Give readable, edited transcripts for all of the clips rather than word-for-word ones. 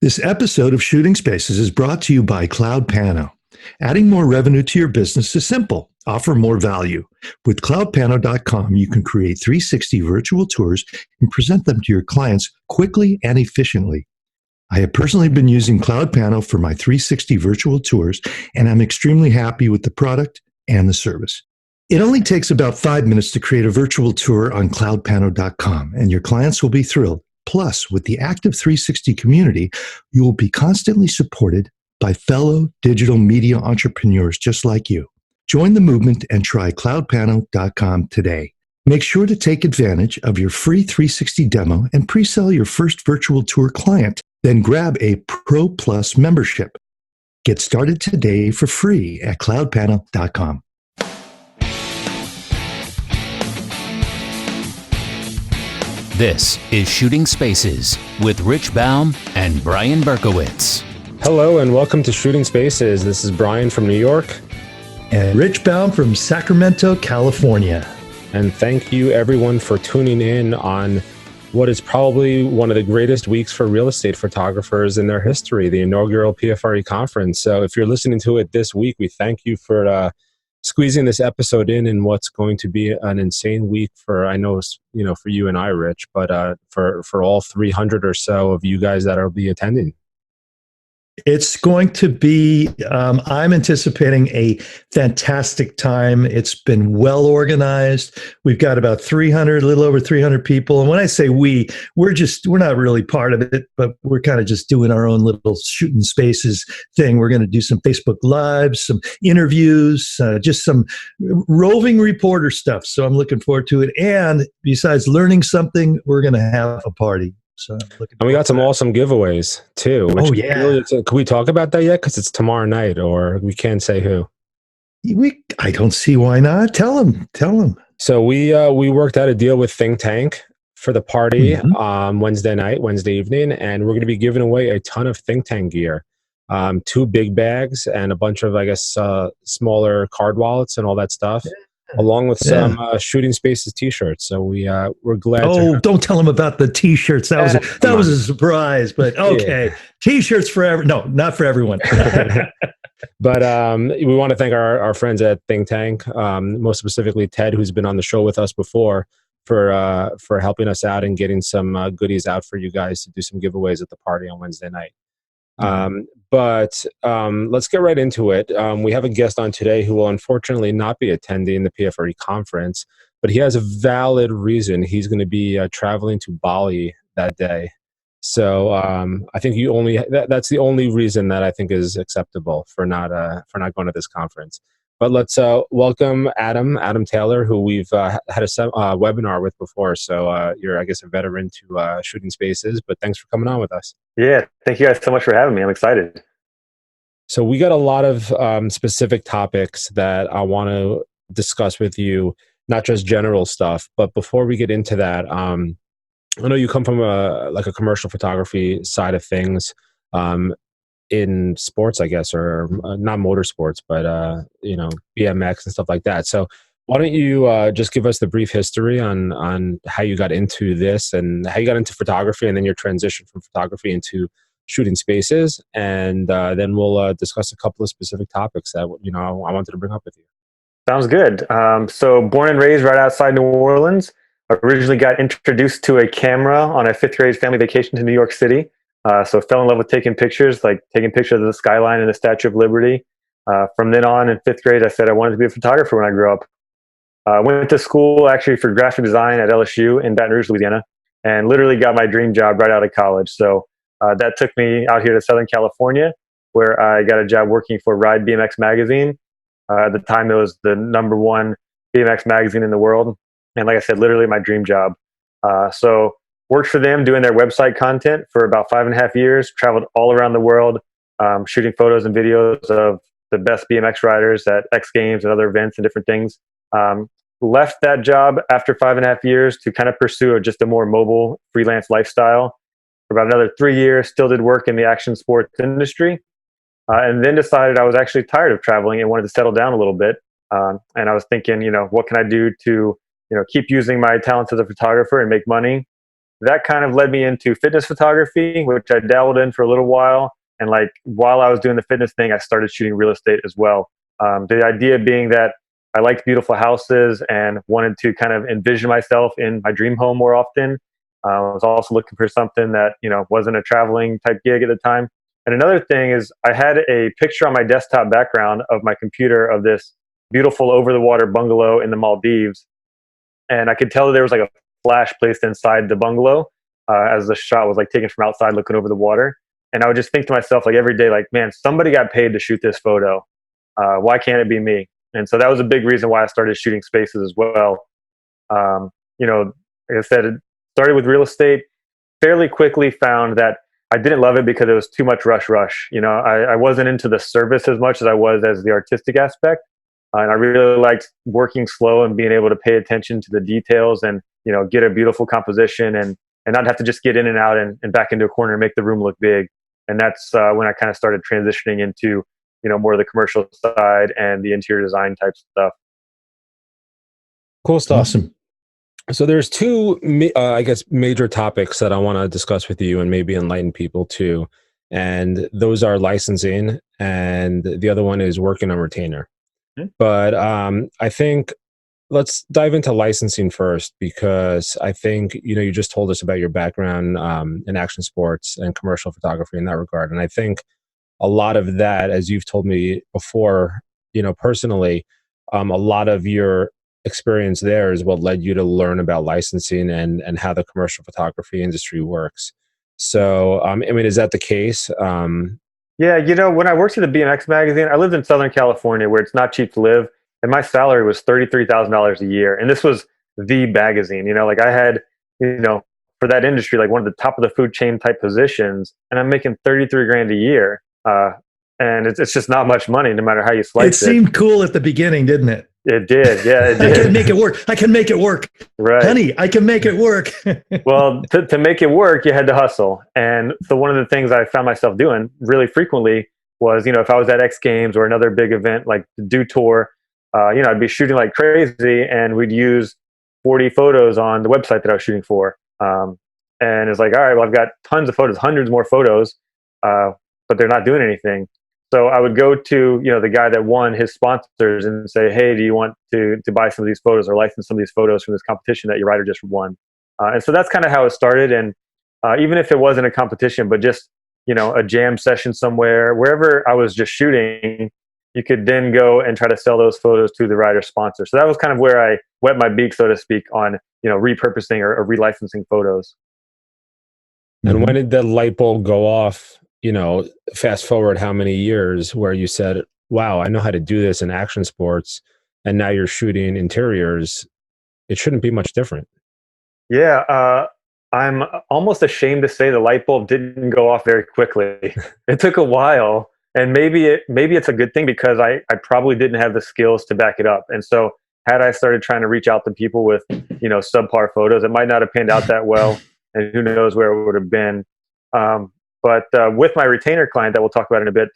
This episode of Shooting Spaces is brought to you by Cloud Pano. Adding more revenue to your business is simple. Offer more value. With cloudpano.com, you can create 360 virtual tours and present them to your clients quickly and efficiently. I have personally been using Cloud Pano for my 360 virtual tours, and I'm extremely happy with the product and the service. It only takes about 5 minutes to create a virtual tour on cloudpano.com, and your clients will be thrilled. Plus, with the active 360 community, you will be constantly supported by fellow digital media entrepreneurs just like you. Join the movement and try cloudpano.com today. Make sure to take advantage of your free 360 demo and pre-sell your first virtual tour client. Then grab a Pro Plus membership. Get started today for free at cloudpano.com. This is Shooting Spaces with Rich Baum and Brian Berkowitz. Hello and welcome to Shooting Spaces. This is Brian from New York. And Rich Baum from Sacramento, California. And thank you everyone for tuning in on what is probably one of the greatest weeks for real estate photographers in their history, the inaugural PFRE conference. So if you're listening to it this week, we thank you for squeezing this episode in what's going to be an insane week for, I know, for you and I, Rich, but for all 300 or so of you guys that will be attending. It's going to be, I'm anticipating a fantastic time. It's been well organized. We've got about 300, a little over 300 people. And when I say we're not really part of it, but we're kind of just doing our own little Shooting Spaces thing. We're going to do some Facebook Lives, some interviews, just some roving reporter stuff. So I'm looking forward to it. And besides learning something, we're going to have a party. So and we got some awesome giveaways too. Oh yeah! Can we talk about that yet? Because it's tomorrow night, or we can't say who. I don't see why not. Tell them. So we worked out a deal with Think Tank for the party Wednesday evening, and we're going to be giving away a ton of Think Tank gear, 2 big bags and a bunch of smaller card wallets and all that stuff. Yeah. Along with some Shooting Spaces T-shirts. So we're glad. Oh, don't tell them about the T-shirts. That was a surprise. But okay, yeah. T-shirts for not for everyone. But we want to thank our friends at Think Tank, most specifically Ted, who's been on the show with us before, for helping us out and getting some goodies out for you guys to do some giveaways at the party on Wednesday night. But let's get right into it. We have a guest on today who will unfortunately not be attending the PFRE conference, but he has a valid reason. He's going to be traveling to Bali that day. So I think that's the only reason that I think is acceptable for not going to this conference. But let's welcome Adam Taylor, who we've had a webinar with before. So you're, I guess, a veteran to Shooting Spaces, but thanks for coming on with us. Yeah, thank you guys so much for having me. I'm excited. So we got a lot of specific topics that I want to discuss with you, not just general stuff. But before we get into that, I know you come from a commercial photography side of things. In sports, I guess, or not motorsports, but BMX and stuff like that. So why don't you just give us the brief history on how you got into this and how you got into photography, and then your transition from photography into Shooting Spaces, and then we'll discuss a couple of specific topics that I wanted to bring up with you. Sounds good. So born and raised right outside New Orleans. Originally got introduced to a camera on a 5th grade family vacation to New York City. So fell in love with taking pictures, like taking pictures of the skyline and the Statue of Liberty. From then on in 5th grade, I said I wanted to be a photographer when I grew up. Went to school actually for graphic design at LSU in Baton Rouge, Louisiana, and literally got my dream job right out of college. So that took me out here to Southern California, where I got a job working for Ride BMX magazine. At the time, it was the #1 BMX magazine in the world. And like I said, literally my dream job. So worked for them doing their website content for about 5.5 years, traveled all around the world, shooting photos and videos of the best BMX riders at X Games and other events and different things. Left that job after 5.5 years to kind of pursue just a more mobile freelance lifestyle. For about another 3 years, still did work in the action sports industry. And then decided I was actually tired of traveling and wanted to settle down a little bit. And I was thinking, what can I do to, keep using my talents as a photographer and make money, that kind of led me into fitness photography, which I dabbled in for a little while. And like while I was doing the fitness thing, I started shooting real estate as well. The idea being that I liked beautiful houses and wanted to kind of envision myself in my dream home more often. I was also looking for something that, wasn't a traveling type gig at the time. And another thing is I had a picture on my desktop background of my computer of this beautiful over the water bungalow in the Maldives. And I could tell that there was like a flash placed inside the bungalow as the shot was like taken from outside looking over the water. And I would just think to myself like every day, like, man, somebody got paid to shoot this photo. Why can't it be me? And so that was a big reason why I started shooting spaces as well. Like I said, it started with real estate, fairly quickly found that I didn't love it because it was too much rush. I wasn't into the service as much as I was as the artistic aspect. And I really liked working slow and being able to pay attention to the details and, get a beautiful composition and not have to just get in and out and back into a corner and make the room look big. And that's when I kind of started transitioning into, more of the commercial side and the interior design type stuff. Cool stuff. Awesome. So there's two, major topics that I want to discuss with you and maybe enlighten people too. And those are licensing and the other one is working on retainer. Mm-hmm. But I think let's dive into licensing first, because I think, you just told us about your background in action sports and commercial photography in that regard. And I think a lot of that, as you've told me before, personally, a lot of your experience there is what led you to learn about licensing and how the commercial photography industry works. So, is that the case? Yeah, when I worked at the BMX magazine, I lived in Southern California where it's not cheap to live. And my salary was $33,000 a year. And this was the magazine, like I had, for that industry, like one of the top of the food chain type positions, and I'm making 33 grand a year. And it's just not much money, no matter how you slice it. It seemed cool at the beginning, didn't it? It did. Yeah, it did. I can make it work. I can make it work. Right. Honey, I can make it work. Well, to make it work, you had to hustle. And so one of the things I found myself doing really frequently was, if I was at X Games or another big event like the Do Tour, I'd be shooting like crazy and we'd use 40 photos on the website that I was shooting for. And it's like, all right, well, I've got tons of photos, hundreds more photos, but they're not doing anything. So I would go to, the guy that won, his sponsors, and say, hey, do you want to buy some of these photos or license some of these photos from this competition that your writer just won? And so that's kind of how it started. And even if it wasn't a competition, but just, a jam session somewhere, wherever I was just shooting, you could then go and try to sell those photos to the writer's sponsor. So that was kind of where I wet my beak, so to speak, on, repurposing or relicensing photos. And when did the light bulb go off? Fast forward how many years where you said, wow, I know how to do this in action sports, and now you're shooting interiors. It shouldn't be much different. Yeah. I'm almost ashamed to say the light bulb didn't go off very quickly. It took a while, and maybe it's a good thing because I probably didn't have the skills to back it up. And so had I started trying to reach out to people with, subpar photos, it might not have panned out that well, and who knows where it would have been. But with my retainer client that we'll talk about in a bit,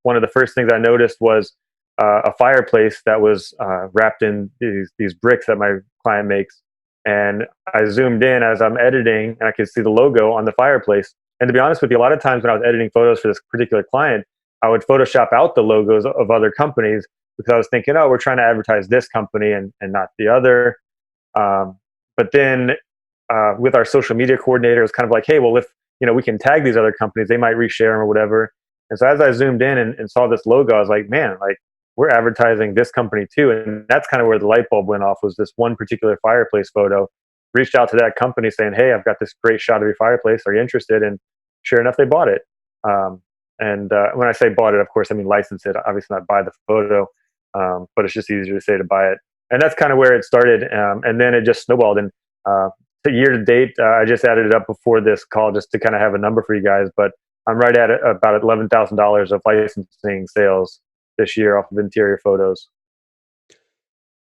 one of the first things I noticed was a fireplace that was wrapped in these bricks that my client makes. And I zoomed in as I'm editing, and I could see the logo on the fireplace. And to be honest with you, a lot of times when I was editing photos for this particular client, I would Photoshop out the logos of other companies because I was thinking, oh, we're trying to advertise this company and not the other. But then with our social media coordinator, it was kind of like, hey, well, if we can tag these other companies, they might reshare them or whatever. And so as I zoomed in and saw this logo, I was like, man, like we're advertising this company too. And that's kind of where the light bulb went off, was this one particular fireplace photo. Reached out to that company saying, hey, I've got this great shot of your fireplace. Are you interested? And sure enough, they bought it. And when I say bought it, of course, I mean license it, obviously not buy the photo, but it's just easier to say to buy it. And that's kind of where it started. And then it just snowballed. And year to date, I just added it up before this call just to kind of have a number for you guys. But I'm right at about $11,000 of licensing sales this year off of interior photos.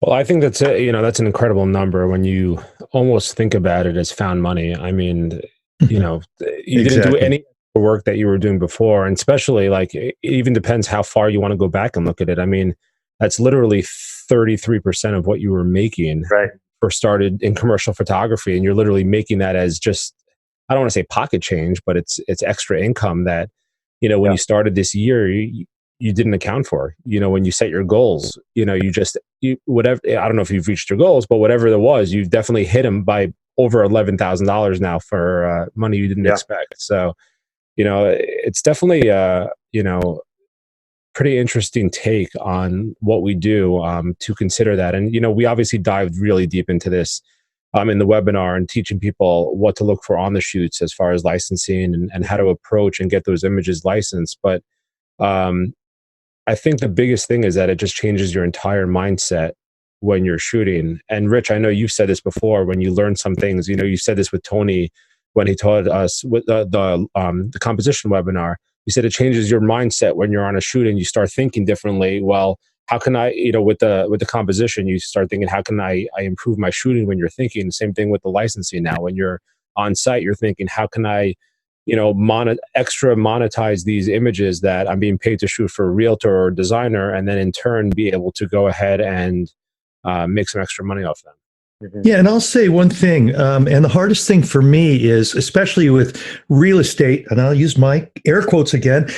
Well, I think that's that's an incredible number when you almost think about it as found money. I mean, you didn't do any work that you were doing before, and especially like it even depends how far you want to go back and look at it. I mean, that's literally 33% of what you were making right. First started in commercial photography, and you're literally making that as just I don't want to say pocket change, but it's extra income that, when you started this year, you didn't account for. When you set your goals, whatever, I don't know if you've reached your goals, but whatever there was, you've definitely hit them by over $11,000 now for money you didn't expect. So, it's definitely, pretty interesting take on what we do to consider that. And, we obviously dived really deep into this in the webinar and teaching people what to look for on the shoots as far as licensing and how to approach and get those images licensed. But I think the biggest thing is that it just changes your entire mindset when you're shooting. And Rich, I know you've said this before when you learn some things. You said this with Tony when he taught us with the composition webinar. You said it changes your mindset when you're on a shoot and you start thinking differently. Well, how can I, with the composition, you start thinking, how can I improve my shooting when you're thinking? Same thing with the licensing now. When you're on site, you're thinking, how can I, extra monetize these images that I'm being paid to shoot for a realtor or designer, and then in turn be able to go ahead and make some extra money off them. Yeah, and I'll say one thing, and the hardest thing for me is, especially with real estate, and I'll use my air quotes again,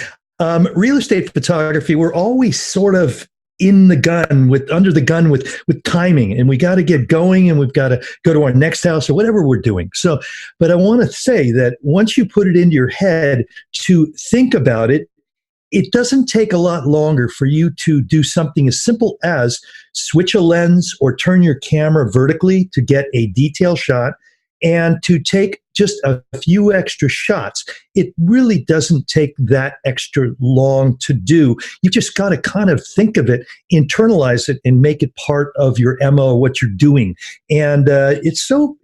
real estate photography, we're always sort of under the gun with timing, and we got to get going, and we've got to go to our next house or whatever we're doing. So, but I want to say that once you put it into your head to think about it, it doesn't take a lot longer for you to do something as simple as switch a lens or turn your camera vertically to get a detail shot, and to take just a few extra shots. It really doesn't take that extra long to do. You just got to kind of think of it, internalize it, and make it part of your MO, what you're doing. And it's so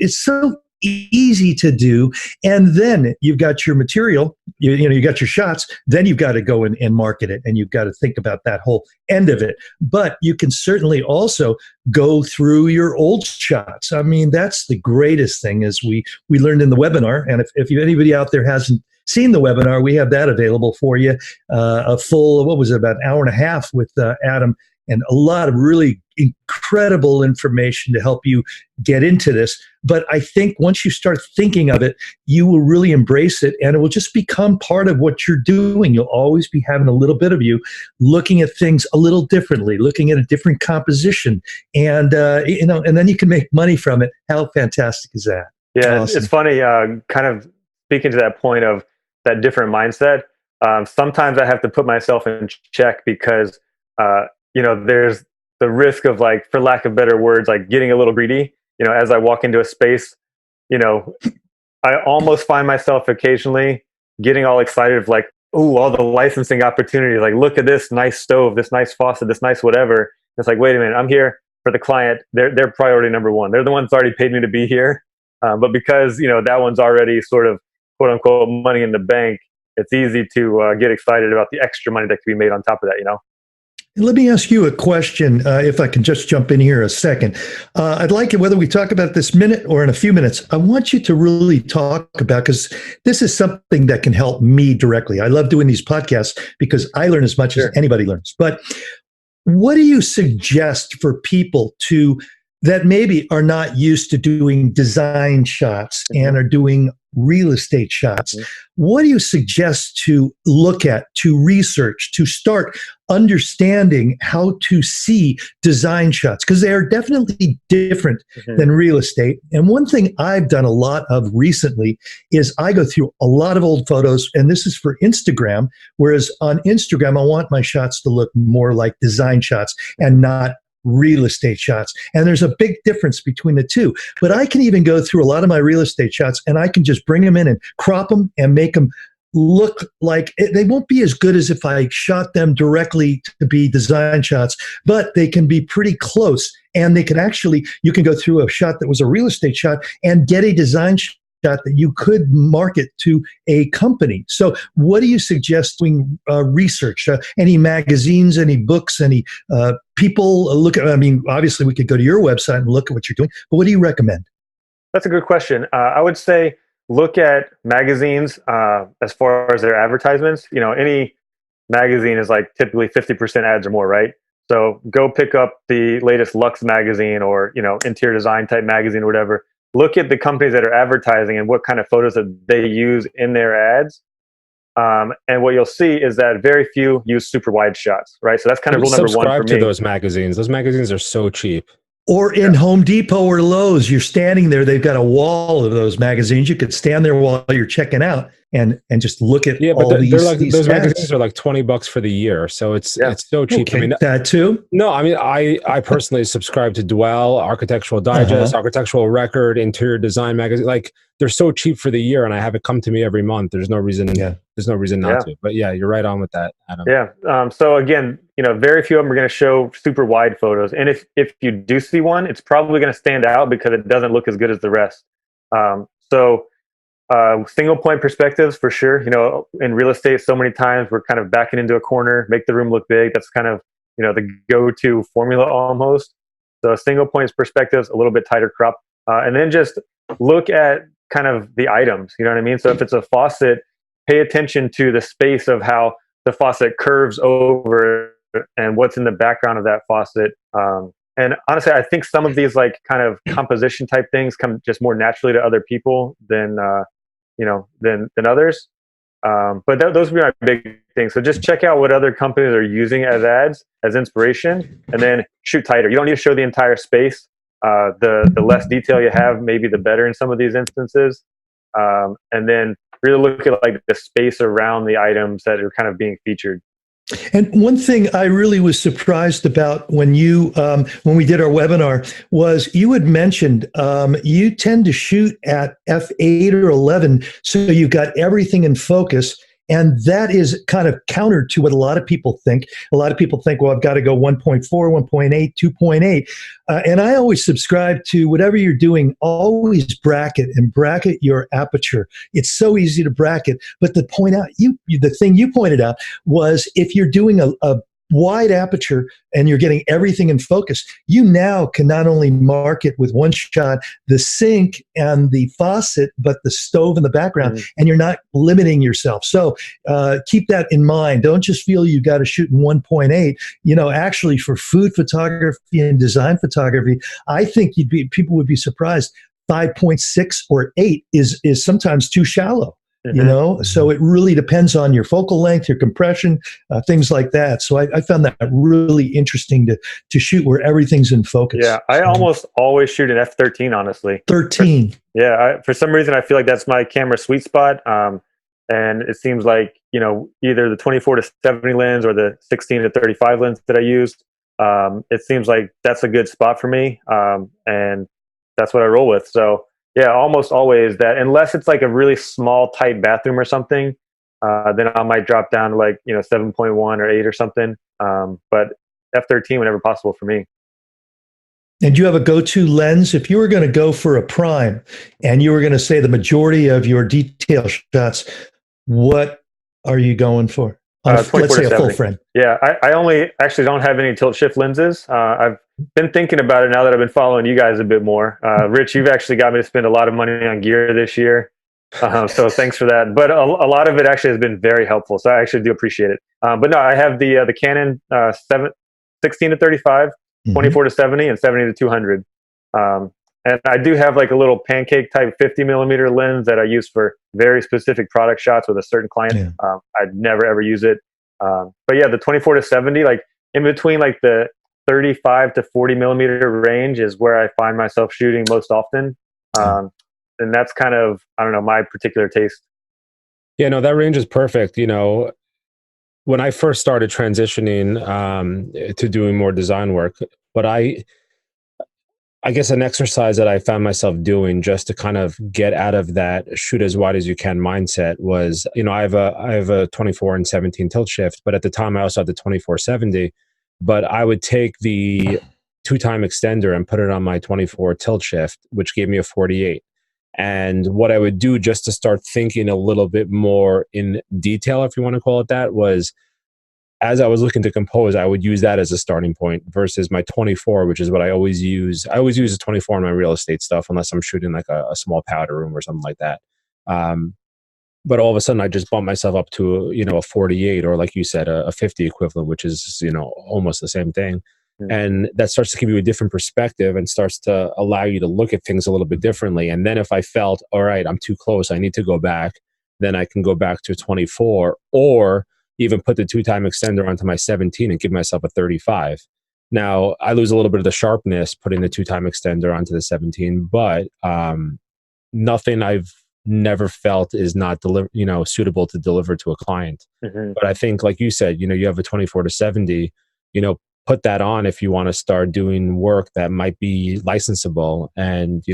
easy to do. And then you've got your material, you got your shots, then you've got to go and market it, and you've got to think about that whole end of it. But you can certainly also go through your old shots. I mean, that's the greatest thing, as we learned in the webinar. And if anybody out there hasn't seen the webinar, we have that available for you, a full, about an hour and a half with Adam, and a lot of really incredible information to help you get into this. But I think once you start thinking of it, you will really embrace it, and it will just become part of what you're doing. You'll always be having a little bit of you looking at things a little differently, looking at a different composition, and and then you can make money from it. How fantastic is that? Yeah, Awesome. It's funny, kind of speaking to that point of that different mindset. Sometimes I have to put myself in check because there's the risk of, like, for lack of better words, like getting a little greedy. As I walk into a space, I almost find myself occasionally getting all excited of, like, oh, all the licensing opportunities. Like, look at this nice stove, this nice faucet, this nice whatever. It's like, wait a minute, I'm here for the client. They're priority number one. They're the ones that already paid me to be here. But because that one's already sort of quote unquote money in the bank, it's easy to get excited about the extra money that could be made on top of that. Let me ask you a question, if I can just jump in here a second. I'd like it, whether we talk about this minute or in a few minutes, I want you to really talk about, because this is something that can help me directly. I love doing these podcasts because I learn as much as anybody learns. But what do you suggest for people that maybe are not used to doing design shots and are doing real estate shots? What do you suggest to look at, to research, to start understanding how to see design shots? Because they are definitely different than real estate. And one thing I've done a lot of recently is I go through a lot of old photos, and this is for Instagram, whereas on Instagram, I want my shots to look more like design shots and not real estate shots. And there's a big difference between the two. But I can even go through a lot of my real estate shots, and I can just bring them in and crop them and make them look like they won't be as good as if I shot them directly to be design shots, but they can be pretty close. And they can actually, you can go through a shot that was a real estate shot and get a design shot that you could market to a company. So what do you suggest doing research? Any magazines, any books, any people look at? I mean, obviously we could go to your website and look at what you're doing, but what do you recommend? That's a good question. I would say look at magazines as far as their advertisements. Any magazine is like typically 50% ads or more, right? So go pick up the latest Lux magazine or, interior design type magazine or whatever. look at the companies that are advertising and what kind of photos that they use in their ads. And what you'll see is that very few use super wide shots, right? So that's kind of rule number one for Subscribe me. to those magazines. Those magazines are so cheap. Or in Home Depot or Lowe's, you're standing there. They've got a wall of those magazines. You could stand there while you're checking out and just look at all but these. they're like, these those ads. magazines are like $20 for the year, so it's so cheap. Okay, I mean, that too. no, I mean, I personally subscribe to Dwell, Architectural Digest, Architectural Record, Interior Design magazine. Like, they're so cheap for the year, and I have it come to me every month. There's no reason. There's no reason not to. But yeah, you're right on with that, Adam. Yeah. So again, very few of them are going to show super wide photos, and if you do see one, it's probably going to stand out because it doesn't look as good as the rest. Single point perspectives for sure. In real estate, so many times we're kind of backing into a corner, make the room look big. That's kind of the go-to formula almost. So single points perspectives, a little bit tighter crop, and then just look at kind of the items. You know what I mean? So if it's a faucet, pay attention to the space of how the faucet curves over and what's in the background of that faucet. And honestly, I think some of these like kind of composition type things come just more naturally to other people than others. But those would be my big things. So just check out what other companies are using as ads, as inspiration, and then shoot tighter. You don't need to show the entire space. The less detail you have, maybe the better in some of these instances. And then really look at like the space around the items that are kind of being featured. And one thing I really was surprised about when we did our webinar was you had mentioned you tend to shoot at f8 or 11, so you've got everything in focus. And that is kind of counter to what a lot of people think. A lot of people think, well, I've got to go 1.4, 1.8, 2.8. And I always subscribe to whatever you're doing, always bracket your aperture. It's so easy to bracket. But the thing you pointed out was if you're doing a wide aperture and you're getting everything in focus, you now can not only market with one shot the sink and the faucet, but the stove in the background, and you're not limiting yourself. So keep that in mind. Don't just feel you got to shoot in 1.8. Actually, for food photography and design photography, I think people would be surprised. 5.6 or 8 is sometimes too shallow. So it really depends on your focal length, your compression, things like that. So I found that really interesting to shoot where everything's in focus. Yeah, I almost always shoot an f13, honestly. 13. For some reason, I feel like that's my camera sweet spot. And it seems like, either the 24 to 70 lens or the 16 to 35 lens that I use, it seems like that's a good spot for me. And that's what I roll with. So yeah, almost always that, unless it's like a really small, tight bathroom or something, then I might drop down to like, 7.1 or 8 or something. But f13 whenever possible for me. And you have a go-to lens? If you were going to go for a prime and you were going to say the majority of your detail shots, what are you going for? Let's say a full frame. Yeah, I only actually don't have any tilt shift lenses. I've been thinking about it now that I've been following you guys a bit more. Rich, you've actually got me to spend a lot of money on gear this year. So thanks for that. But a lot of it actually has been very helpful. So I actually do appreciate it. But no, I have the Canon 16 to 35, 24 to 70, and 70 to 200. And I do have like a little pancake type 50 millimeter lens that I use for very specific product shots with a certain client. I'd never ever use it. But yeah, the 24 to 70, like in between like the 35 to 40 millimeter range is where I find myself shooting most often. And that's kind of, I don't know, my particular taste. Yeah, no, that range is perfect. When I first started transitioning to doing more design work, but I guess an exercise that I found myself doing just to kind of get out of that shoot as wide as you can mindset was, I have a 24 and 17 tilt shift, but at the time I also had the 24-70, but I would take the 2-time extender and put it on my 24 tilt shift, which gave me a 48. And what I would do just to start thinking a little bit more in detail, if you want to call it that, was as I was looking to compose, I would use that as a starting point versus my 24, which is what I always use. I always use a 24 in my real estate stuff, unless I'm shooting like a small powder room or something like that. But all of a sudden, I just bumped myself up to a 48, or like you said, a 50 equivalent, which is almost the same thing. And that starts to give you a different perspective and starts to allow you to look at things a little bit differently. And then if I felt, all right, I'm too close, I need to go back, then I can go back to a 24 or even put the 2-time extender onto my 17 and give myself a 35. Now, I lose a little bit of the sharpness putting the 2-time extender onto the 17, but nothing I've never felt is not suitable to deliver to a client. But I think, like you said, you have a 24 to 70, put that on if you want to start doing work that might be licensable, and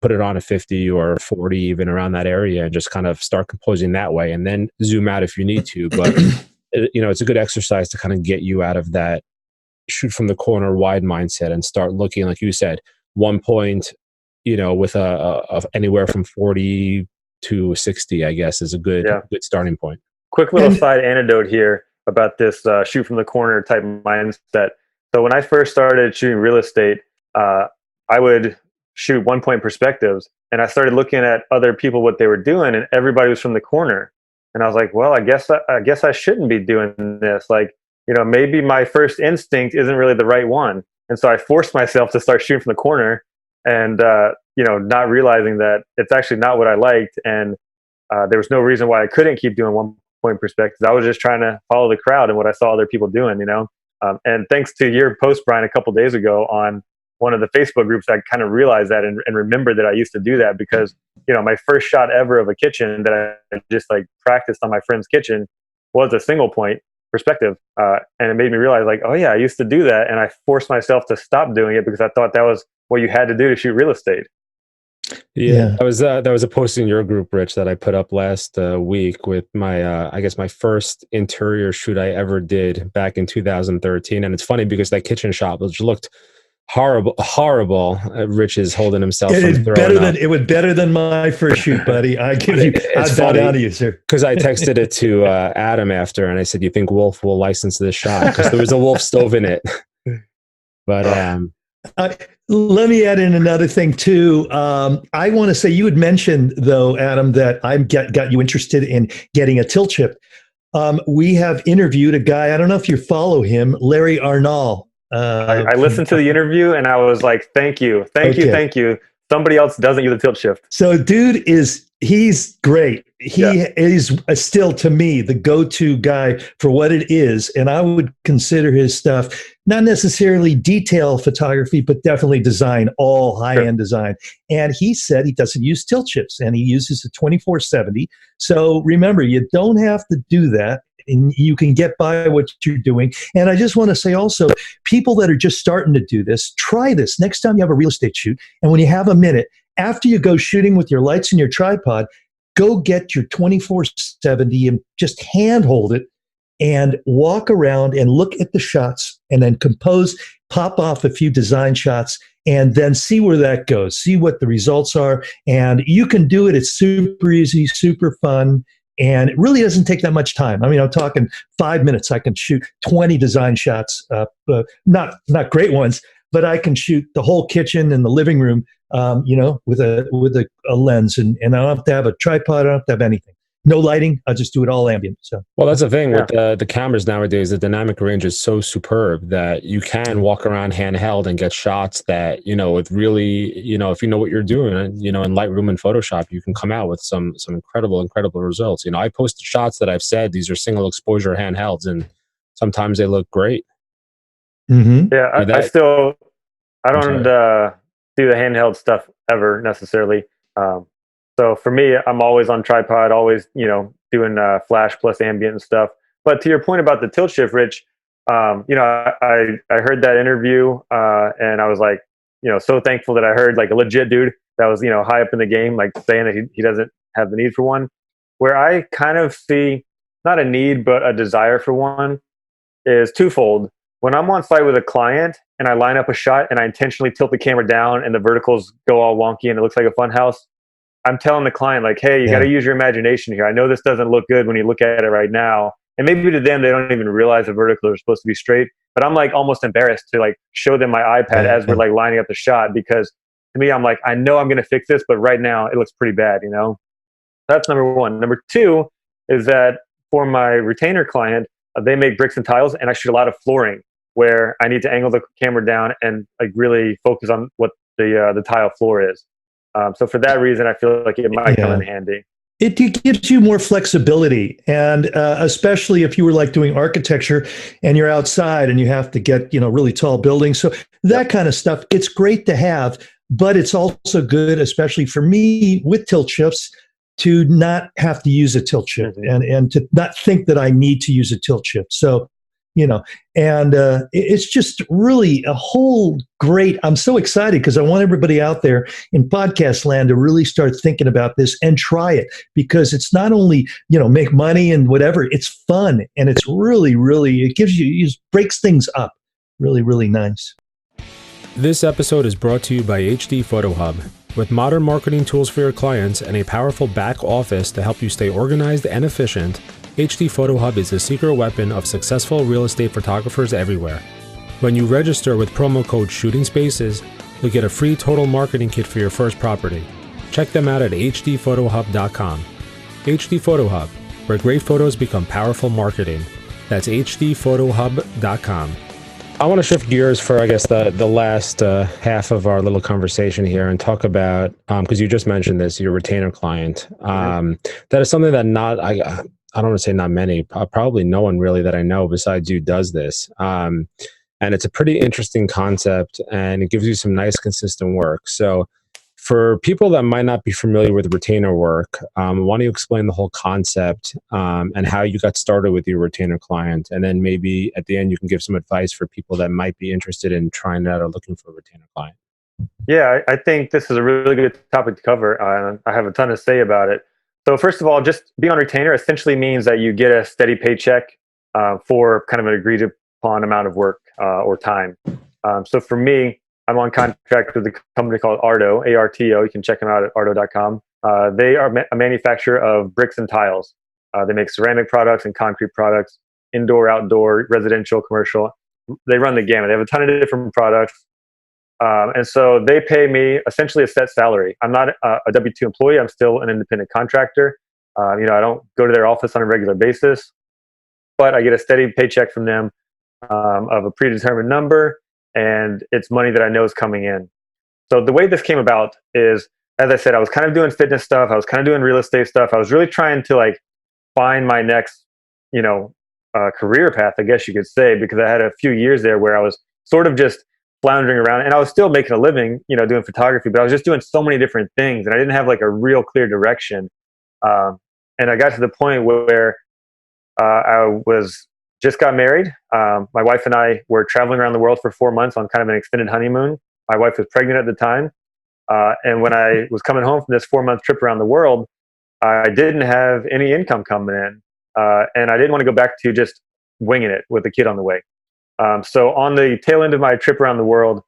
put it on a 50 or 40, even around that area, and just kind of start composing that way, and then zoom out if you need to. But it's a good exercise to kind of get you out of that shoot from the corner wide mindset and start looking, like you said, 1 point, with a anywhere from 40 to 60, I guess, is a good starting point. Quick little side anecdote here about this shoot from the corner type mindset. So when I first started shooting real estate, I would shoot 1 point perspectives, and I started looking at other people, what they were doing, and everybody was from the corner. And I was like, well, I guess I shouldn't be doing this. Like, maybe my first instinct isn't really the right one. And so I forced myself to start shooting from the corner, and not realizing that it's actually not what I liked. And there was no reason why I couldn't keep doing 1 point perspectives. I was just trying to follow the crowd and what I saw other people doing, and thanks to your post, Brian, a couple of days ago on one of the Facebook groups, I kind of realized that and remembered that I used to do that, because, my first shot ever of a kitchen that I just like practiced on my friend's kitchen was a single point perspective. And it made me realize, like, oh yeah, I used to do that. And I forced myself to stop doing it because I thought that was what you had to do to shoot real estate. Yeah. That was a post in your group, Rich, that I put up last week with my, I guess my first interior shoot I ever did back in 2013. And it's funny because that kitchen shop, which looked horrible. Rich is holding himself from throwing up. It was better than my first shoot, buddy. I bow down to you, sir. Because I texted it to Adam after, and I said, "You think Wolf will license this shot?" Because there was a Wolf stove in it. But let me add in another thing too. I want to say, you had mentioned though, Adam, that I got you interested in getting a tilt chip. We have interviewed a guy. I don't know if you follow him, Larry Arnall. I listened to the interview and I was like, thank you. Somebody else doesn't use a tilt shift. So dude he's great. He is still, to me, the go-to guy for what it is. And I would consider his stuff not necessarily detail photography, but definitely design, all high-end design. And he said he doesn't use tilt shifts and he uses a 2470. So remember, you don't have to do that. And you can get by what you're doing. And I just want to say also, people that are just starting to do this, try this. Next time you have a real estate shoot, and when you have a minute, after you go shooting with your lights and your tripod, go get your 2470 and just handhold it and walk around and look at the shots and then compose, pop off a few design shots, and then see where that goes, see what the results are. And you can do it. It's super easy, super fun. And it really doesn't take that much time. I mean, I'm talking 5 minutes. I can shoot 20 design shots, not great ones, but I can shoot the whole kitchen and the living room, with a lens. And I don't have to have a tripod. I don't have to have anything. No lighting. I'll just do it all ambient. So, well, that's the thing with the cameras nowadays. The dynamic range is so superb that you can walk around handheld and get shots that, with really, if you know what you're doing, in Lightroom and Photoshop, you can come out with some incredible results. I posted shots that I've said these are single exposure handhelds, and sometimes they look great. Mm-hmm. Yeah, I don't do the handheld stuff ever necessarily. So for me, I'm always on tripod, always, doing flash plus ambient and stuff. But to your point about the tilt shift, Rich, I heard that interview and I was like, so thankful that I heard like a legit dude that was, high up in the game, like saying that he doesn't have the need for one. Where I kind of see not a need, but a desire for one is twofold. When I'm on site with a client and I line up a shot and I intentionally tilt the camera down and the verticals go all wonky and it looks like a fun house, I'm telling the client, like, hey, you got to use your imagination here. I know this doesn't look good when you look at it right now. And maybe to them, they don't even realize the verticals are supposed to be straight. But I'm like almost embarrassed to like show them my iPad as we're like lining up the shot, because to me, I'm like, I know I'm going to fix this, but right now it looks pretty bad, That's number one. Number two is that for my retainer client, they make bricks and tiles and I shoot a lot of flooring. where I need to angle the camera down and like really focus on what the tile floor is. So for that reason, I feel like it might come in handy. It gives you more flexibility, and especially if you were like doing architecture and you're outside and you have to get really tall buildings, so that kind of stuff. It's great to have, but it's also good, especially for me with tilt shifts, to not have to use a tilt shift and to not think that I need to use a tilt shift. So and it's just really a whole great. I'm so excited because I want everybody out there in podcast land to really start thinking about this and try it, because it's not only make money and whatever, it's fun, and it's really, really, it gives you, it breaks things up really, really nice. This episode is brought to you by HD Photo Hub. With modern marketing tools for your clients and a powerful back office to help you stay organized and efficient, HD Photo Hub is the secret weapon of successful real estate photographers everywhere. When you register with promo code Shooting Spaces, you'll get a free total marketing kit for your first property. Check them out at hdphotohub.com. HD Photo Hub, where great photos become powerful marketing. That's hdphotohub.com. I want to shift gears for, I guess, the last half of our little conversation here and talk about, because you just mentioned this, your retainer client. That is something that I don't want to say not many, probably no one really that I know besides you does this. And it's a pretty interesting concept, and it gives you some nice, consistent work. So for people that might not be familiar with retainer work, why don't you explain the whole concept and how you got started with your retainer client? And then maybe at the end, you can give some advice for people that might be interested in trying that or looking for a retainer client. Yeah, I think this is a really good topic to cover. I have a ton to say about it. So first of all, just being on retainer essentially means that you get a steady paycheck for kind of an agreed upon amount of work or time. So for me, I'm on contract with a company called Arto, ARTO. You can check them out at arto.com. They are a manufacturer of bricks and tiles. They make ceramic products and concrete products, indoor, outdoor, residential, commercial. They run the gamut. They have a ton of different products. And so they pay me essentially a set salary. I'm not a W-2 employee. I'm still an independent contractor. I don't go to their office on a regular basis, but I get a steady paycheck from them of a predetermined number, and it's money that I know is coming in. So the way this came about is, as I said, I was kind of doing fitness stuff. I was kind of doing real estate stuff. I was really trying to find my next, career path, I guess you could say, because I had a few years there where I was sort of just floundering around, and I was still making a living, doing photography, but I was just doing so many different things, and I didn't have a real clear direction. And I got to the point where I just got married. My wife and I were traveling around the world for 4 months on kind of an extended honeymoon. My wife was pregnant at the time. And when I was coming home from this 4-month trip around the world, I didn't have any income coming in. And I didn't want to go back to just winging it with a kid on the way. So on the tail end of my trip around the world,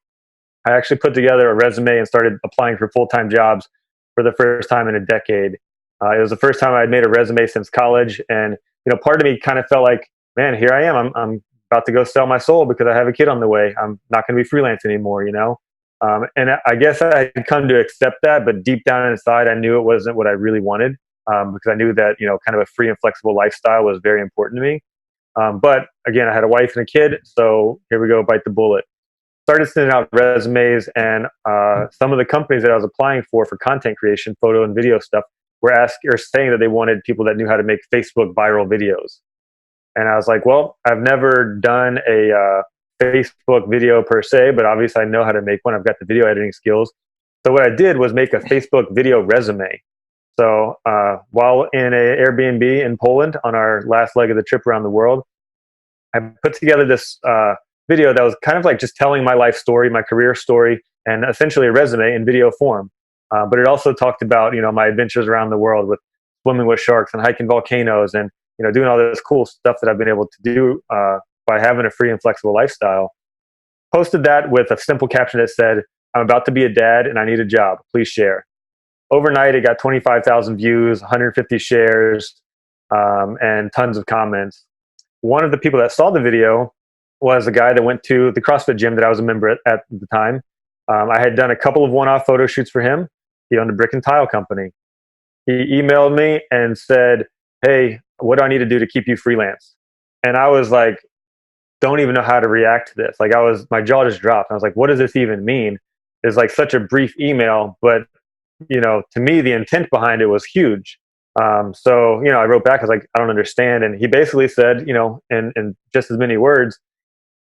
I actually put together a resume and started applying for full-time jobs for the first time in a decade. It was the first time I'd made a resume since college. And, part of me kind of felt like, man, here I am. I'm about to go sell my soul because I have a kid on the way. I'm not going to be freelance anymore, And I guess I had come to accept that, but deep down inside, I knew it wasn't what I really wanted, because I knew that, kind of a free and flexible lifestyle was very important to me. But again, I had a wife and a kid, so here we go, bite the bullet. Started sending out resumes, and some of the companies that I was applying for content creation, photo and video stuff, were saying that they wanted people that knew how to make Facebook viral videos. And I was like, well, I've never done a Facebook video per se, but obviously I know how to make one. I've got the video editing skills. So what I did was make a Facebook video resume. So while in an Airbnb in Poland on our last leg of the trip around the world, I put together this video that was kind of just telling my life story, my career story, and essentially a resume in video form. But it also talked about, my adventures around the world with swimming with sharks and hiking volcanoes and, doing all this cool stuff that I've been able to do by having a free and flexible lifestyle. Posted that with a simple caption that said, I'm about to be a dad and I need a job. Please share. Overnight, it got 25,000 views, 150 shares, and tons of comments. One of the people that saw the video was a guy that went to the CrossFit gym that I was a member at the time. I had done a couple of one-off photo shoots for him. He owned a brick and tile company. He emailed me and said, hey, what do I need to do to keep you freelance? And I was like, don't even know how to react to this. Like my jaw just dropped. I was like, what does this even mean? It's like such a brief email, but to me, the intent behind it was huge. So, I wrote back, I was like, I don't understand. And he basically said, in just as many words,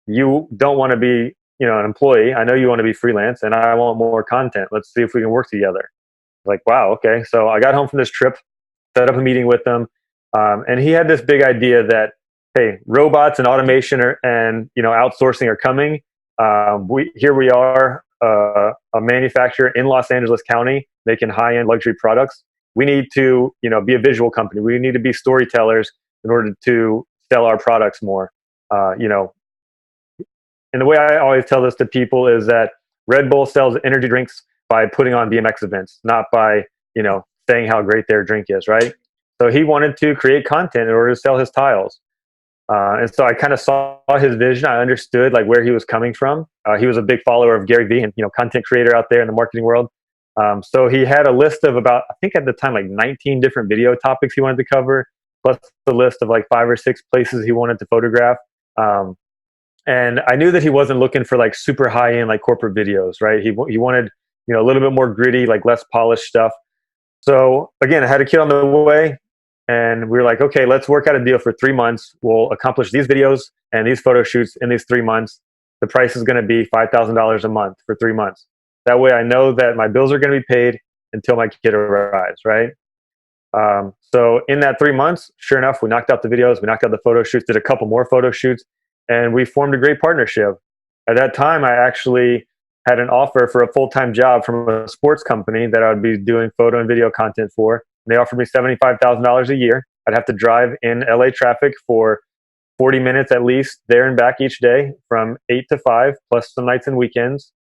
you don't want to be, an employee. I know you want to be freelance, and I want more content. Let's see if we can work together. Like, wow, okay. So I got home from this trip, set up a meeting with him. And he had this big idea that, hey, robots and automation and outsourcing are coming. Here we are, a manufacturer in Los Angeles County making high-end luxury products. We need to, be a visual company. We need to be storytellers in order to sell our products more. And the way I always tell this to people is that Red Bull sells energy drinks by putting on BMX events, not by, saying how great their drink is, right? So he wanted to create content in order to sell his tiles. And so I kind of saw his vision. I understood like where he was coming from. He was a big follower of Gary Vee and, content creator out there in the marketing world. So he had a list of about, I think at the time, like 19 different video topics he wanted to cover, plus the list of like 5 or 6 places he wanted to photograph. And I knew that he wasn't looking for like super high end, like corporate videos, right? He wanted, a little bit more gritty, like less polished stuff. So again, I had a kid on the way, and we were like, okay, let's work out a deal for 3 months. We'll accomplish these videos and these photo shoots in these 3 months. The price is going to be $5,000 a month for 3 months. That way I know that my bills are going to be paid until my kid arrives, right? So in that 3 months, sure enough, we knocked out the videos, we knocked out the photo shoots, did a couple more photo shoots, and we formed a great partnership. At that time, I actually had an offer for a full-time job from a sports company that I would be doing photo and video content for. And they offered me $75,000 a year. I'd have to drive in LA traffic for 40 minutes at least there and back each day from 8 to 5, plus some nights and weekends.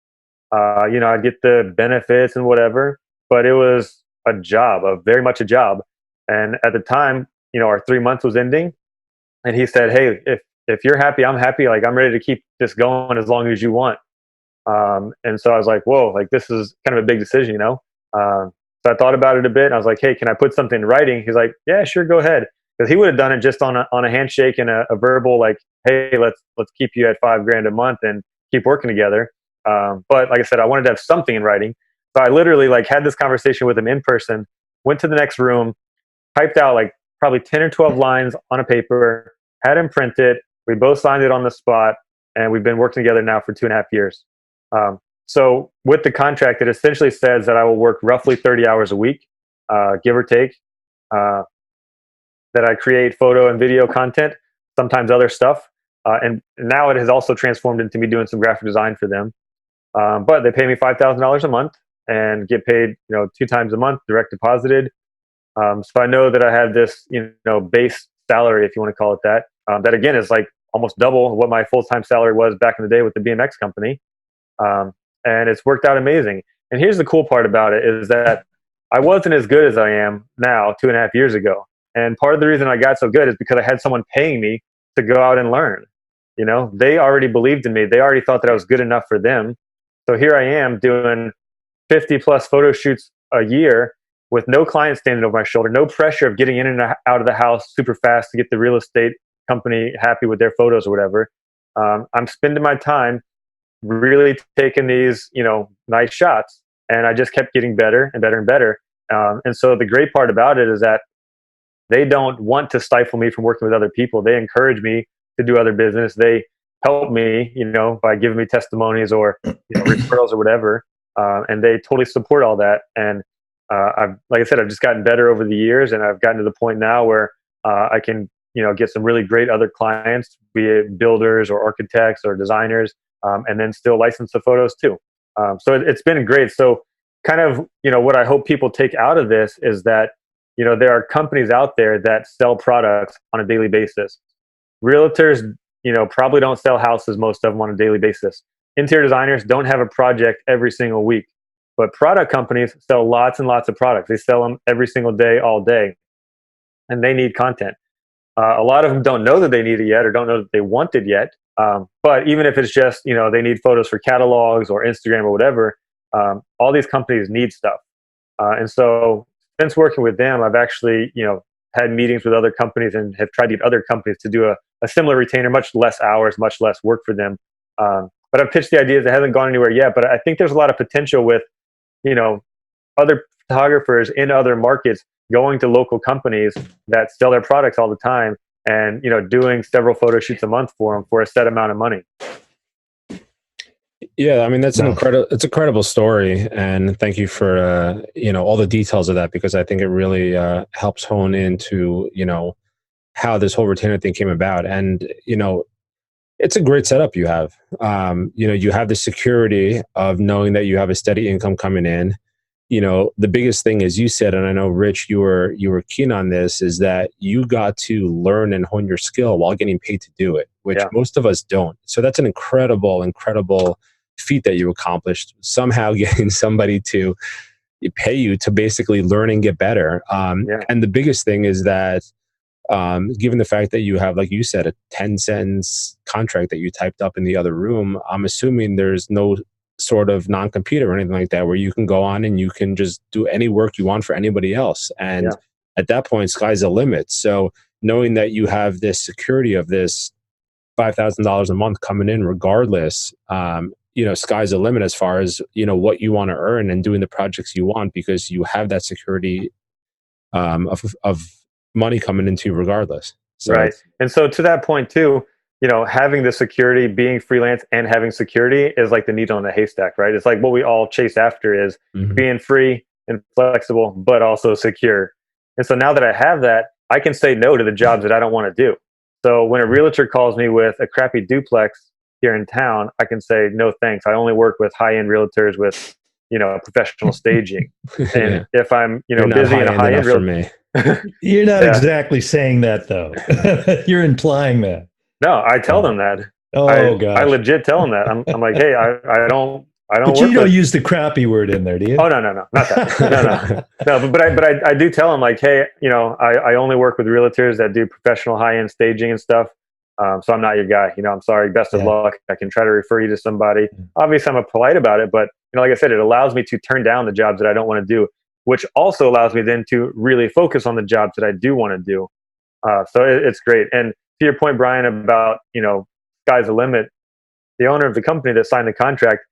I'd get the benefits and whatever, but it was a job, very much a job. And at the time, our 3 months was ending, and he said, "Hey, if you're happy, I'm happy. Like, I'm ready to keep this going as long as you want." And so I was like, "Whoa, like this is kind of a big decision, So I thought about it a bit, and I was like, "Hey, can I put something in writing?" He's like, "Yeah, sure, go ahead." Because he would have done it just on a handshake and a verbal, like, "Hey, let's keep you at $5,000 a month and keep working together." But like I said, I wanted to have something in writing. So I literally like had this conversation with him in person, went to the next room, typed out like probably 10 or 12 lines on a paper, had him print it. We both signed it on the spot, and we've been working together now for 2.5 years. So with the contract, it essentially says that I will work roughly 30 hours a week, give or take, that I create photo and video content, sometimes other stuff. And now it has also transformed into me doing some graphic design for them. But they pay me $5,000 a month and get paid, 2 times a month, direct deposited. So I know that I have this, base salary, if you want to call it that. That again is like almost double what my full-time salary was back in the day with the BMX company. And it's worked out amazing. And here's the cool part about it is that I wasn't as good as I am now 2.5 years ago. And part of the reason I got so good is because I had someone paying me to go out and learn. They already believed in me. They already thought that I was good enough for them. So here I am doing 50 plus photo shoots a year with no client standing over my shoulder, no pressure of getting in and out of the house super fast to get the real estate company happy with their photos or whatever. I'm spending my time really taking these, nice shots, and I just kept getting better and better and better. And so the great part about it is that they don't want to stifle me from working with other people. They encourage me to do other business. They help me, by giving me testimonies or referrals or whatever. And they totally support all that. And like I said, I've just gotten better over the years, and I've gotten to the point now where I can, get some really great other clients, be it builders or architects or designers, and then still license the photos too. So it's been great. So kind of, what I hope people take out of this is that, there are companies out there that sell products on a daily basis. Realtors, probably don't sell houses, most of them, on a daily basis. Interior designers don't have a project every single week. But product companies sell lots and lots of products. They sell them every single day, all day. And they need content. A lot of them don't know that they need it yet, or don't know that they want it yet. But even if it's just, they need photos for catalogs or Instagram or whatever, all these companies need stuff. And so since working with them, I've actually, had meetings with other companies and have tried to get other companies to do a similar retainer, much less hours, much less work for them. But I've pitched the ideas. It hasn't gone anywhere yet, but I think there's a lot of potential with, other photographers in other markets going to local companies that sell their products all the time and, doing several photo shoots a month for them for a set amount of money. Yeah, I mean, it's an incredible story, and thank you for all the details of that, because I think it really helps hone into how this whole retainer thing came about. And it's a great setup you have. You have the security of knowing that you have a steady income coming in. The biggest thing, as you said, and I know Rich, you were keen on this, is that you got to learn and hone your skill while getting paid to do it, which most of us don't. So that's an incredible feat that you accomplished, somehow getting somebody to pay you to basically learn and get better. And the biggest thing is that, given the fact that you have, like you said, a 10-sentence contract that you typed up in the other room, I'm assuming there's no sort of non-compete or anything like that, where you can go on and you can just do any work you want for anybody else. And at that point, sky's the limit. So knowing that you have this security of this $5,000 a month coming in regardless, sky's the limit as far as, what you want to earn and doing the projects you want, because you have that security of money coming into you regardless. So, right. And so to that point too, having the security, being freelance and having security is like the needle in the haystack, right? It's like what we all chase after is being free and flexible, but also secure. And so now that I have that, I can say no to the jobs that I don't want to do. So when a realtor calls me with a crappy duplex here in town, I can say, no, thanks. I only work with high-end realtors with, professional staging. And if I'm, busy in a high-end realtor, you're not exactly saying that though. You're implying that. No, I tell them that. Gosh. I legit tell them that. I'm like, hey, I don't. But you don't use the crappy word in there, do you? Oh no, not that. No. But I do tell them, like, hey, I only work with realtors that do professional high-end staging and stuff. So I'm not your guy. I'm sorry. Best of luck. I can try to refer you to somebody. Obviously, I'm polite about it, but like I said, it allows me to turn down the jobs that I don't want to do, which also allows me then to really focus on the jobs that I do want to do. So it's great. And to your point, Brian, about sky's the limit. The owner of the company that signed the contract,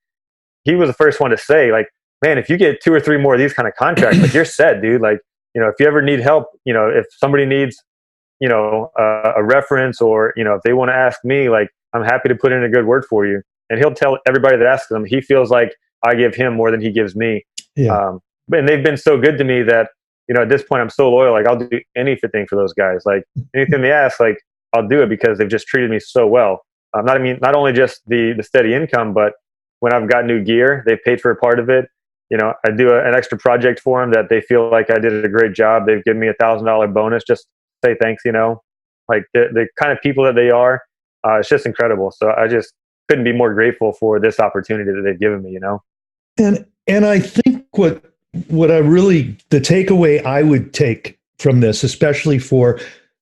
he was the first one to say, like, man, if you get 2 or 3 more of these kind of contracts, like, you're set, dude. Like, if you ever need help, if somebody needs, a reference, or, if they want to ask me, like, I'm happy to put in a good word for you. And he'll tell everybody that asks him, he feels like I give him more than he gives me. And they've been so good to me that, at this point, I'm so loyal. Like, I'll do anything for those guys. Like, anything they ask, like, I'll do it because they've just treated me so well. Not only just the steady income, but when I've got new gear, they paid for a part of it. I do an extra project for them that they feel like I did a great job. They've given me $1,000 bonus, just say thanks. Like the kind of people that they are, it's just incredible. So I just couldn't be more grateful for this opportunity that they've given me. And I think what I really, the takeaway I would take from this, especially for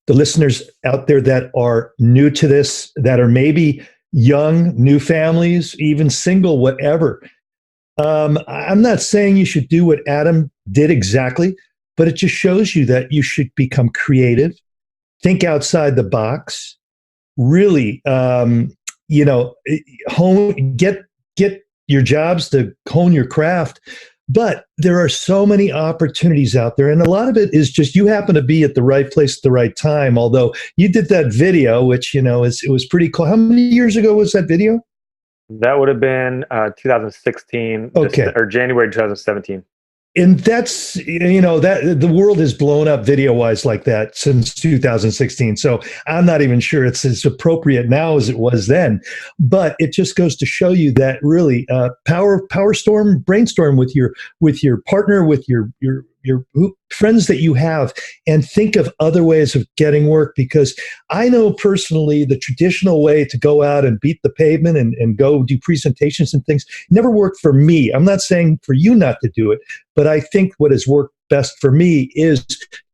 the listeners out there that are new to this, that are maybe young, new families, even single, whatever. I'm not saying you should do what Adam did exactly, but it just shows you that you should become creative, think outside the box, really, get your jobs to hone your craft. But there are so many opportunities out there. And a lot of it is just you happen to be at the right place at the right time. Although you did that video, which, it was pretty cool. How many years ago was that video? That would have been 2016 or January 2017. And that's, that the world has blown up video wise like that since 2016. So I'm not even sure it's as appropriate now as it was then, but it just goes to show you that really brainstorm with your partner, with your friends that you have, and think of other ways of getting work. Because I know personally the traditional way to go out and beat the pavement and go do presentations and things never worked for me. I'm not saying for you not to do it, but I think what has worked best for me is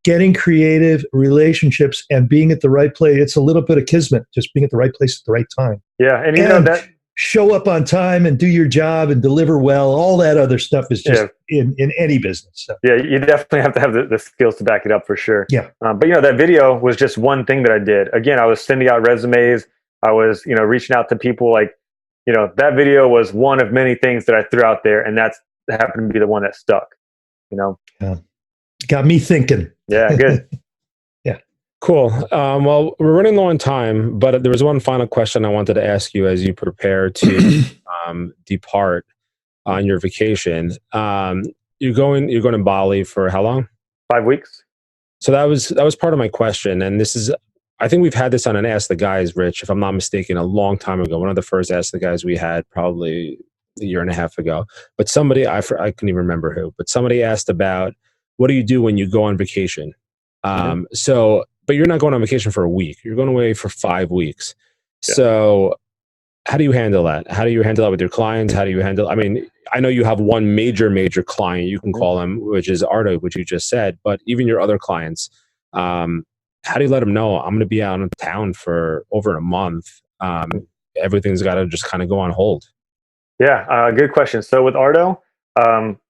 getting creative, relationships, and being at the right place. It's a little bit of kismet, just being at the right place at the right time. Yeah, and show up on time and do your job and deliver well. All that other stuff is just in any business. So. Yeah, you definitely have to have the skills to back it up for sure. Yeah. But that video was just one thing that I did. Again, I was sending out resumes. I was, reaching out to people. Like, that video was one of many things that I threw out there, and that happened to be the one that stuck. Yeah. Got me thinking. Yeah, good. Yeah. Cool. Well, we're running low on time, but there was one final question I wanted to ask you as you prepare to depart on your vacation. You're going to Bali for how long? 5 weeks. So that was part of my question, and this is, I think we've had this on an Ask the Guys, Rich, if I'm not mistaken, a long time ago. One of the first Ask the Guys we had, probably a year and a half ago. But somebody, I couldn't even remember who, but somebody asked about, what do you do when you go on vacation? So, but you're not going on vacation for a week. You're going away for 5 weeks. Yeah. So how do you handle that? How do you handle that with your clients? How do you handle, I mean, I know you have one major client, you can call them, which is Ardo, which you just said, but even your other clients, how do you let them know I'm going to be out of town for over a month? Everything's got to just kind of go on hold. Yeah, good question. So with Ardo,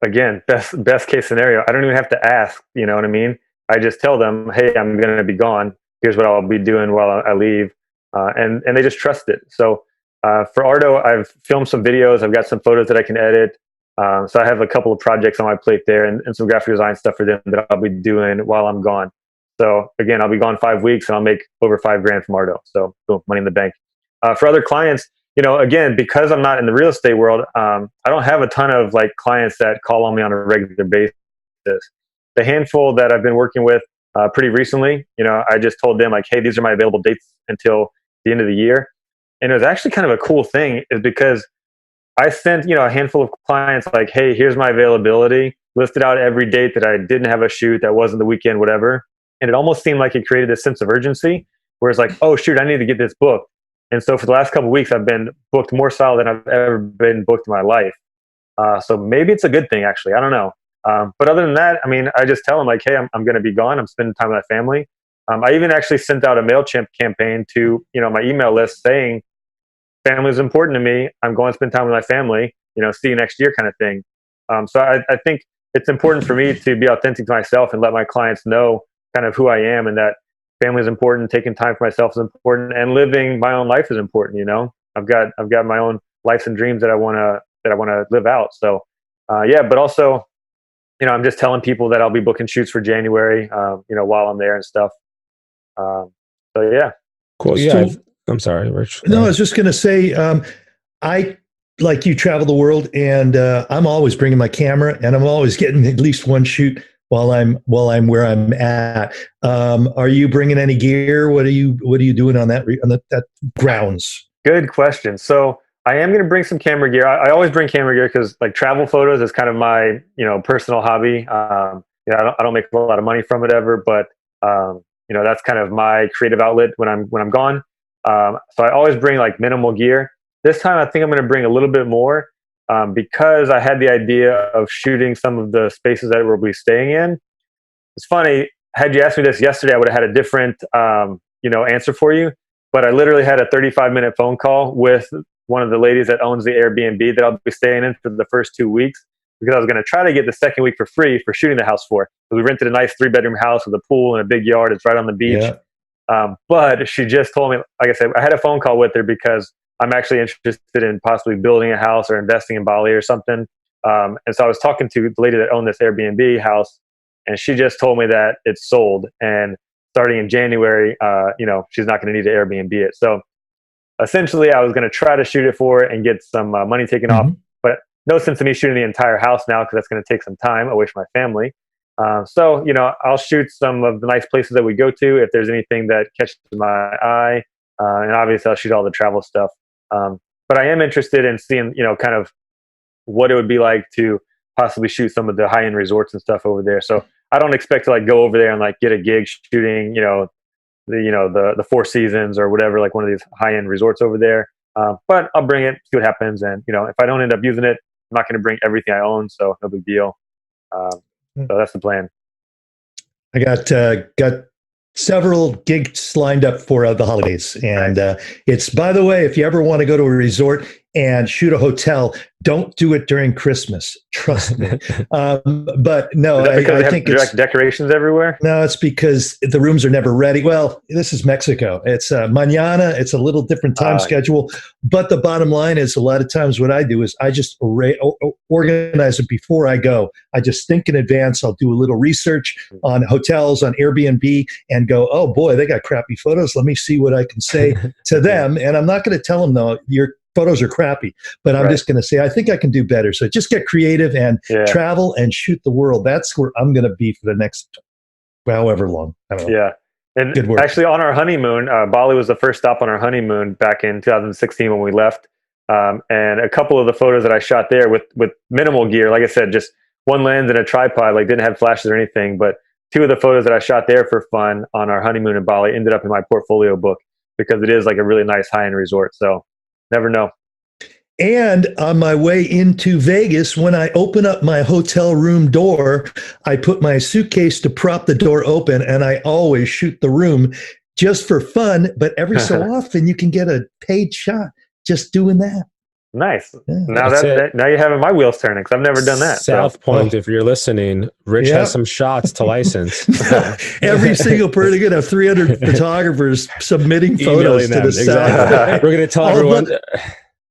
again, best case scenario, I don't even have to ask, you know what I mean? I just tell them, hey, I'm going to be gone. Here's what I'll be doing while I leave. And they just trust it. So for Ardo, I've filmed some videos. I've got some photos that I can edit. So I have a couple of projects on my plate there and some graphic design stuff for them that I'll be doing while I'm gone. So again, I'll be gone 5 weeks and I'll make over $5,000 from Ardo. So boom, money in the bank. For other clients, again, because I'm not in the real estate world, I don't have a ton of clients that call on me on a regular basis. The handful that I've been working with pretty recently, I just told them hey, these are my available dates until the end of the year. And it was actually kind of a cool thing is because I sent, a handful of clients hey, here's my availability, listed out every date that I didn't have a shoot, that wasn't the weekend, whatever. And it almost seemed like it created this sense of urgency where it's oh shoot, I need to get this booked. And so for the last couple of weeks, I've been booked more solid than I've ever been booked in my life. So maybe it's a good thing, actually. I don't know. But other than that, I mean, I just tell them hey, I'm going to be gone. I'm spending time with my family. I even actually sent out a MailChimp campaign to, my email list saying, family is important to me. I'm going to spend time with my family, see you next year kind of thing. So I think it's important for me to be authentic to myself and let my clients know kind of who I am and that family is important, taking time for myself is important, and living my own life is important. I've got my own lives and dreams that I want to live out. So yeah, but also, I'm just telling people that I'll be booking shoots for January, while I'm there and stuff. So yeah. Cool. Yeah. I'm sorry, Rich. No, I was just going to say, I, like you, travel the world, and I'm always bringing my camera, and I'm always getting at least one shoot while I'm where I'm at. Are you bringing any gear? What are you doing on that grounds? Good question. So I am going to bring some camera gear. I always bring camera gear because travel photos is kind of my personal hobby. I don't make a lot of money from it ever, but that's kind of my creative outlet when I'm gone. So I always bring minimal gear. This time I think I'm going to bring a little bit more because I had the idea of shooting some of the spaces that we'll be staying in. It's funny, had you asked me this yesterday, I would have had a different answer for you. But I literally had a 35-minute phone call with one of the ladies that owns the Airbnb that I'll be staying in for the first 2 weeks, because I was going to try to get the second week for free for shooting the house for. We rented a nice 3-bedroom house with a pool and a big yard. It's right on the beach. Yeah. But she just told me, like I said, I had a phone call with her because I'm actually interested in possibly building a house or investing in Bali or something. And so I was talking to the lady that owned this Airbnb house, and she just told me that it's sold. And starting in January, she's not going to need to Airbnb it. So essentially, I was going to try to shoot it for it and get some money taken off. But no sense in me shooting the entire house now because that's going to take some time away from my family. So, I'll shoot some of the nice places that we go to if there's anything that catches my eye. And obviously, I'll shoot all the travel stuff. But I am interested in seeing, kind of what it would be like to possibly shoot some of the high-end resorts and stuff over there. So I don't expect to go over there and get a gig shooting, the Four Seasons or whatever, one of these high-end resorts over there. But I'll bring it, see what happens. And, if I don't end up using it, I'm not going to bring everything I own. So no big deal. So that's the plan. I got several gigs lined up for the holidays. And it's, by the way, if you ever want to go to a resort and shoot a hotel. Don't do it during Christmas. Trust me. But no, I think it's decorations everywhere. No, it's because the rooms are never ready. Well, this is Mexico. It's mañana. It's a little different time schedule. But the bottom line is, a lot of times what I do is I just organize it before I go. I just think in advance. I'll do a little research on hotels, on Airbnb, and go, oh boy, they got crappy photos. Let me see what I can say to them. And I'm not going to tell them, though, your photos are crappy, but I'm just going to say, I think I can do better. So just get creative and travel and shoot the world. That's where I'm going to be for the next however long. I don't know. Yeah. And actually on our honeymoon, Bali was the first stop on our honeymoon back in 2016 when we left. And a couple of the photos that I shot there with minimal gear, like I said, just one lens and a tripod, like didn't have flashes or anything, but two of the photos that I shot there for fun on our honeymoon in Bali ended up in my portfolio book because it is like a really nice high-end resort. So never know. And on my way into Vegas, when I open up my hotel room door, I put my suitcase to prop the door open, and I always shoot the room just for fun. But every so often, you can get a paid shot just doing that. Nice. Yeah. Now you're having my wheels turning because I've never done that. South Point, if you're listening, Rich has some shots to license. Every single person, they're going to have 300 photographers submitting photos to the South. We're going to tell everyone.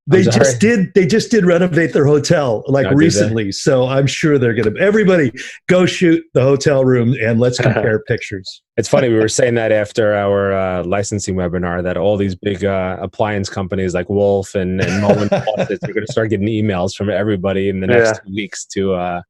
They just did renovate their hotel recently. So I'm sure they're going to, everybody go shoot the hotel room and let's compare pictures. It's funny. We were saying that after our licensing webinar that all these big appliance companies like Wolf and Mullen Faucets are going to start getting emails from everybody in the next 2 weeks to,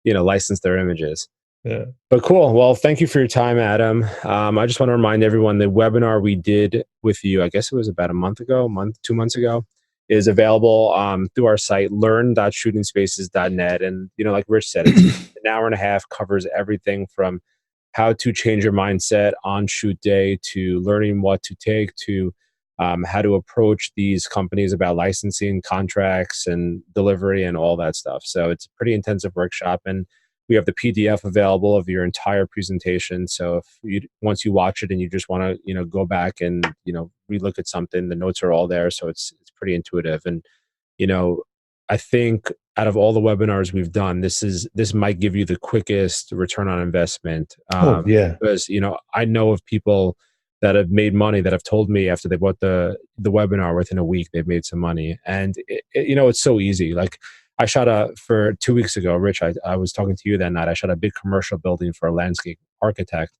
license their images. Yeah. But cool. Well, thank you for your time, Adam. I just want to remind everyone the webinar we did with you, I guess it was about 2 months ago, is available through our site, learn.shootingspaces.net. And, like Rich said, it's an hour and a half, covers everything from how to change your mindset on shoot day to learning what to take to how to approach these companies about licensing, contracts, and delivery and all that stuff. So it's a pretty intensive workshop. And we have the PDF available of your entire presentation. So once you watch it and you just want to, go back and, relook at something, the notes are all there. So it's pretty intuitive. And, I think out of all the webinars we've done, this might give you the quickest return on investment. Because, I know of people that have made money that have told me after they bought the webinar within a week, they've made some money. And, it's so easy. Like, I shot for 2 weeks ago, Rich, I was talking to you that night. I shot a big commercial building for a landscape architect.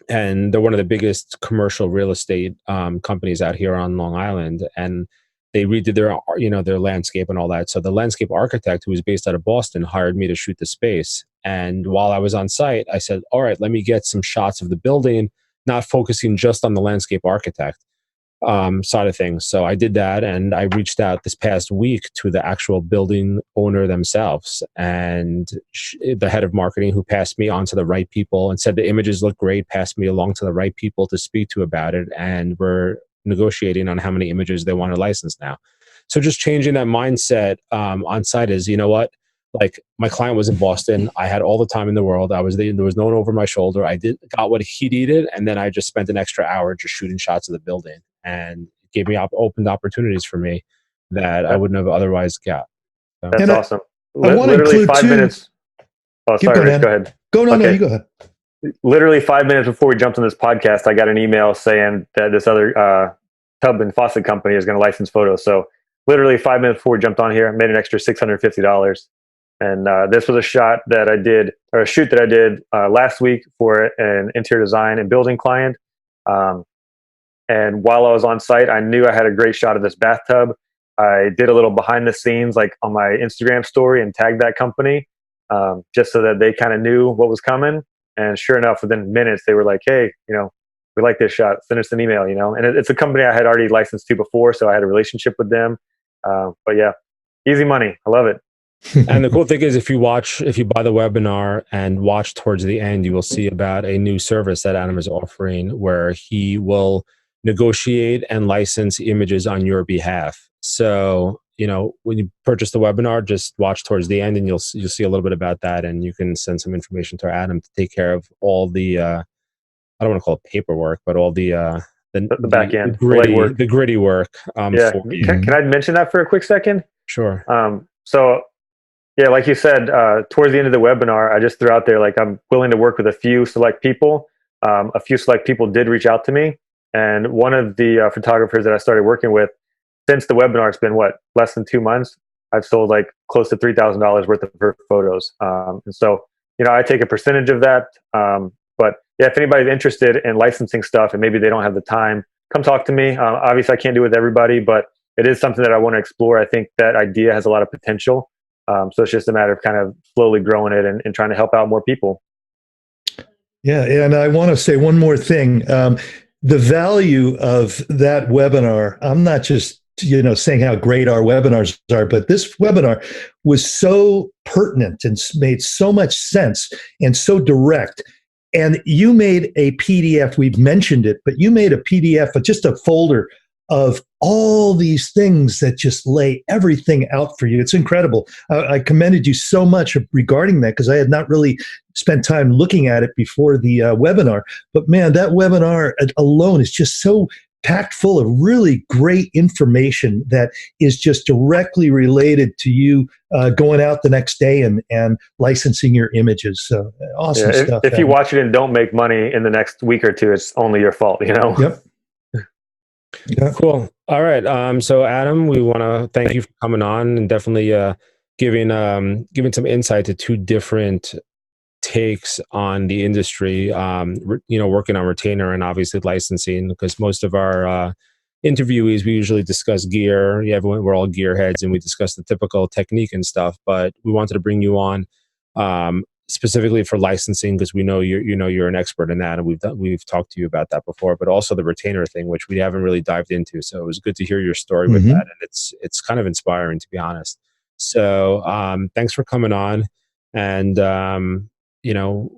And they're one of the biggest commercial real estate companies out here on Long Island. And they redid their landscape and all that. So the landscape architect, who was based out of Boston, hired me to shoot the space. And while I was on site, I said, all right, let me get some shots of the building, not focusing just on the landscape architect side of things. So I did that, and I reached out this past week to the actual building owner themselves and the head of marketing, who passed me on to the right people and said the images look great, passed me along to the right people to speak to about it. And we're negotiating on how many images they want to license now. So just changing that mindset on site is, like my client was in Boston. I had all the time in the world. I was there. There was no one over my shoulder. I got what he needed. And then I just spent an extra hour just shooting shots of the building, and it gave me opened opportunities for me that I wouldn't have otherwise got. So. That's awesome. I want to include 5 minutes. Oh, sorry, Rich, go ahead. No, you go ahead. Literally 5 minutes before we jumped on this podcast, I got an email saying that this other tub and faucet company is going to license photos. So literally 5 minutes before we jumped on here, I made an extra $650. And this was a shoot that I did last week for an interior design and building client. And while I was on site, I knew I had a great shot of this bathtub. I did a little behind the scenes, like on my Instagram story, and tagged that company just so that they kind of knew what was coming. And sure enough, within minutes, they were like, hey, we like this shot. Send us an email, And it's a company I had already licensed to before, so I had a relationship with them. But yeah, easy money. I love it. And the cool thing is, if you buy the webinar and watch towards the end, you will see about a new service that Adam is offering where he will negotiate and license images on your behalf. So, when you purchase the webinar, just watch towards the end and you'll see a little bit about that, and you can send some information to Adam to take care of all the, I don't want to call it paperwork, but all the the back end, the gritty, legwork. the gritty work. Yeah. For you. Can I mention that for a quick second? Sure. So yeah, like you said, towards the end of the webinar, I just threw out there, like, I'm willing to work with a few select people. A few select people did reach out to me. And one of the photographers that I started working with, since the webinar, it's been less than 2 months. I've sold like close to $3,000 worth of her photos. And so, I take a percentage of that. But yeah, if anybody's interested in licensing stuff and maybe they don't have the time, come talk to me. Obviously I can't do it with everybody, but it is something that I want to explore. I think that idea has a lot of potential. So it's just a matter of kind of slowly growing it and trying to help out more people. Yeah, and I want to say one more thing. The value of that webinar, I'm not just saying how great our webinars are, but this webinar was so pertinent and made so much sense and so direct. And you made a PDF, we've mentioned it, but you made a PDF, just a folder of all these things that just lay everything out for you. It's incredible. I commended you so much regarding that because I had not really spent time looking at it before the webinar. But man, that webinar alone is just so packed full of really great information that is just directly related to you going out the next day and licensing your images. So awesome stuff. If you watch it and don't make money in the next week or two, it's only your fault, Yep. Yeah. Cool. All right. So Adam, we want to thank you for coming on and definitely giving some insight to two different takes on the industry. Working on retainer and obviously licensing, because most of our interviewees, we usually discuss gear. Yeah, we're all gearheads and we discuss the typical technique and stuff. But we wanted to bring you on specifically for licensing because we know you're an expert in that, and we've talked to you about that before. But also the retainer thing, which we haven't really dived into. So it was good to hear your story with that, and it's kind of inspiring, to be honest. So thanks for coming on, and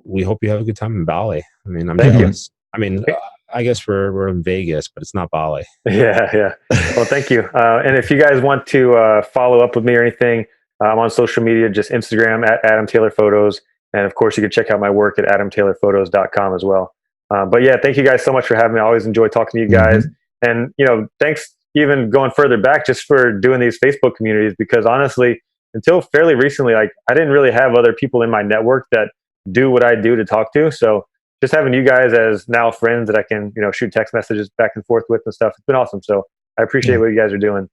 we hope you have a good time in Bali. I mean, I'm jealous. I mean, I guess we're in Vegas, but it's not Bali. Yeah. Well, thank you. And if you guys want to follow up with me or anything, I'm on social media, just Instagram at Adam Taylor Photos. And of course, you can check out my work at adamtaylorphotos.com as well. But yeah, thank you guys so much for having me. I always enjoy talking to you guys. And, thanks even going further back just for doing these Facebook communities, because honestly, until fairly recently, I didn't really have other people in my network that do what I do to talk to. So just having you guys as now friends that I can, shoot text messages back and forth with and stuff, it's been awesome. So I appreciate what you guys are doing.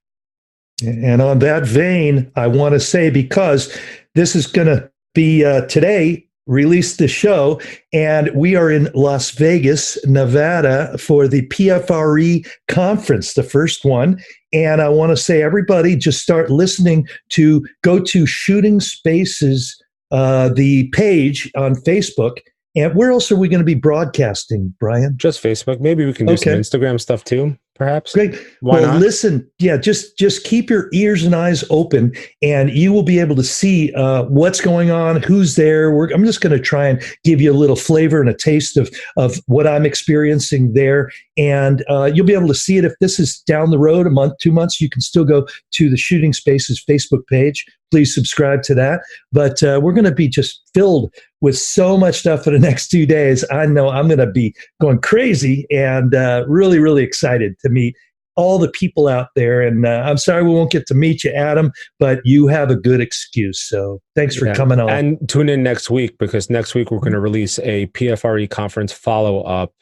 And on that vein, I want to say, because this is going to be today, release the show, and we are in Las Vegas, Nevada for the PFRE conference, the first one. And I want to say, everybody, just start listening go to Shooting Spaces, the page on Facebook. And where else are we going to be broadcasting, Brian? Just Facebook. Maybe we can do some Instagram stuff too, perhaps. Great. Why not? Listen, just keep your ears and eyes open, and you will be able to see what's going on, who's there. I'm just going to try and give you a little flavor and a taste of what I'm experiencing there. And you'll be able to see it. If this is down the road, a month, 2 months, you can still go to the Shooting Spaces Facebook page. Please subscribe to that. But we're going to be just filled with so much stuff for the next 2 days. I know I'm going to be going crazy and really, really excited to meet all the people out there. And I'm sorry we won't get to meet you, Adam, but you have a good excuse. So thanks for coming on. And tune in next week, because next week we're going to release a PFRE conference follow-up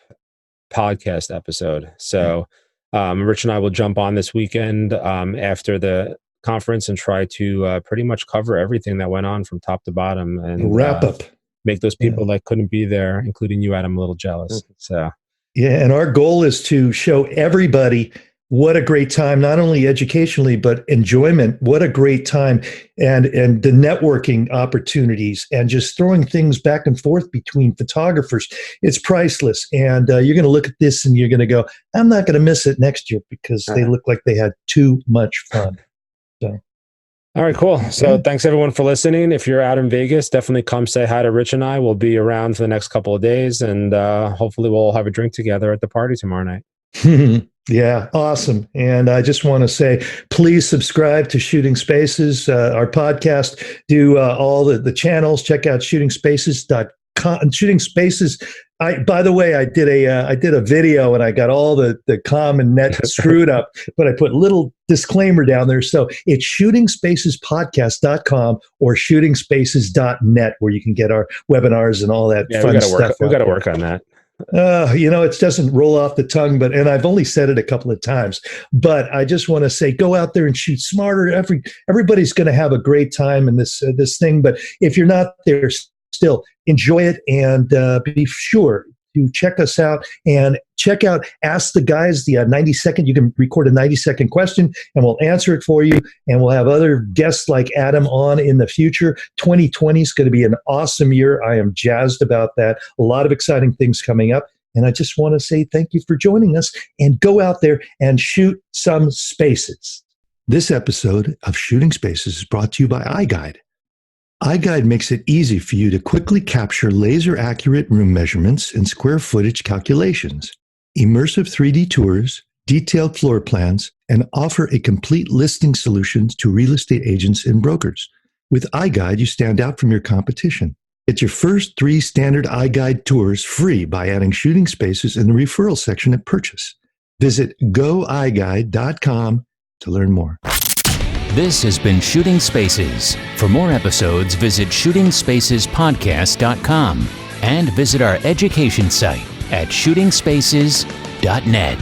podcast episode. So Rich and I will jump on this weekend after the conference and try to pretty much cover everything that went on from top to bottom and wrap up. Make those people that couldn't be there, including you, Adam, a little jealous. So yeah, and our goal is to show everybody what a great time, not only educationally, but enjoyment. What a great time. And the networking opportunities and just throwing things back and forth between photographers. It's priceless. And you're going to look at this and you're going to go, I'm not going to miss it next year, because they look like they had too much fun. So. All right, cool. So thanks everyone for listening. If you're out in Vegas, definitely come say hi to Rich and I. We'll be around for the next couple of days, and hopefully we'll have a drink together at the party tomorrow night. Yeah, awesome. And I just want to say, please subscribe to Shooting Spaces, our podcast. Do all the channels. Check out shootingspaces.com, Shooting Spaces By the way, I did a video and I got all the com and net screwed up, but I put a little disclaimer down there. So it's shootingspacespodcast.com or shootingspaces.net where you can get our webinars and all that fun stuff. We got to work on that. It doesn't roll off the tongue, and I've only said it a couple of times, but I just want to say, go out there and shoot smarter. Everybody's going to have a great time in this thing, but if you're not there, still enjoy it and be sure to check us out and check out Ask the Guys, the 90-second. You can record a 90-second question and we'll answer it for you. And we'll have other guests like Adam on in the future. 2020 is going to be an awesome year. I am jazzed about that. A lot of exciting things coming up. And I just want to say thank you for joining us and go out there and shoot some spaces. This episode of Shooting Spaces is brought to you by iGuide. iGuide makes it easy for you to quickly capture laser-accurate room measurements and square footage calculations, immersive 3D tours, detailed floor plans, and offer a complete listing solution to real estate agents and brokers. With iGuide, you stand out from your competition. Get your first 3 standard iGuide tours free by adding Shooting Spaces in the referral section at purchase. Visit goiguide.com to learn more. This has been Shooting Spaces. For more episodes, visit shootingspacespodcast.com and visit our education site at shootingspaces.net.